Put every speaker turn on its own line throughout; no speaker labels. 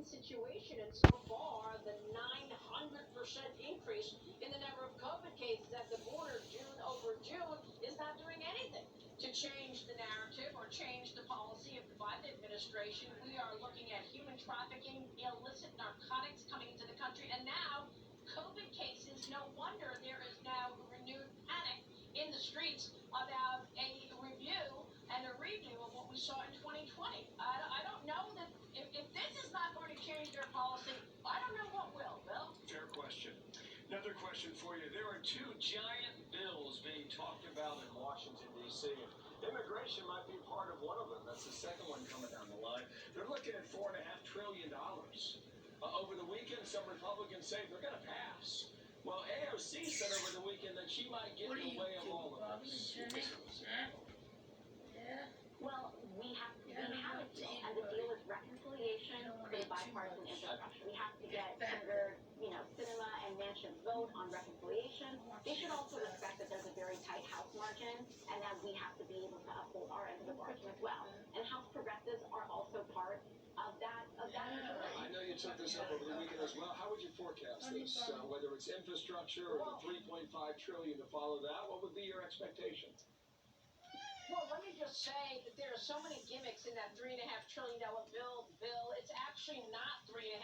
situation, and so far, the 900% increase in the number of COVID cases at the border June over June is not doing anything to change the narrative or change the policy of the Biden administration. We are looking at human trafficking, illicit narcotics coming into the country, and now COVID cases. No wonder there is now renewed panic in the streets about a review and a redo of what we saw in 2020. I don't know that if this is not going to change their policy, I don't know what will. Bill?
Fair question. Another question for you. There are two giant bills being talked about in Washington, D.C. Immigration might be part of one of them. That's the second one coming down the line. They're looking at $4.5 trillion. Over the weekend, some Republicans say they're going to pass. Well, AOC said over the weekend that she might get in the way of all of this.
Well, we have a deal, and the deal is reconciliation for the bipartisan infrastructure. We have to get Senator, Sinema and Manchin's vote on reconciliation. They should also respect that there's a very tight House margin, and that we have to be able to uphold our end of the bargain as well. And House progressives are also part of that majority.
I know you took this up over the weekend as well. How would you forecast this? Whether it's infrastructure or the $3.5 trillion to follow that, what would be your expectation?
Well, let me just say that there are so many gimmicks in that $3.5 trillion bill. Bill, it's actually not $3.5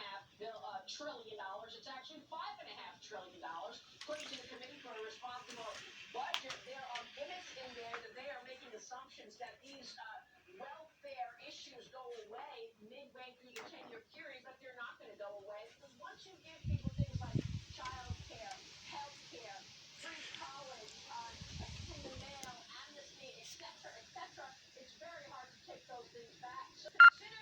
trillion. It's actually $5.5 trillion. According to the Committee for a Responsible Budget, there are gimmicks in there that they are making assumptions that these welfare issues go away midway through the 10-year period, but they're not going to go away because once you give people things like child care, health care, free college, in the mail, amnesty, etc., etc., it's very hard to take those things back. So consider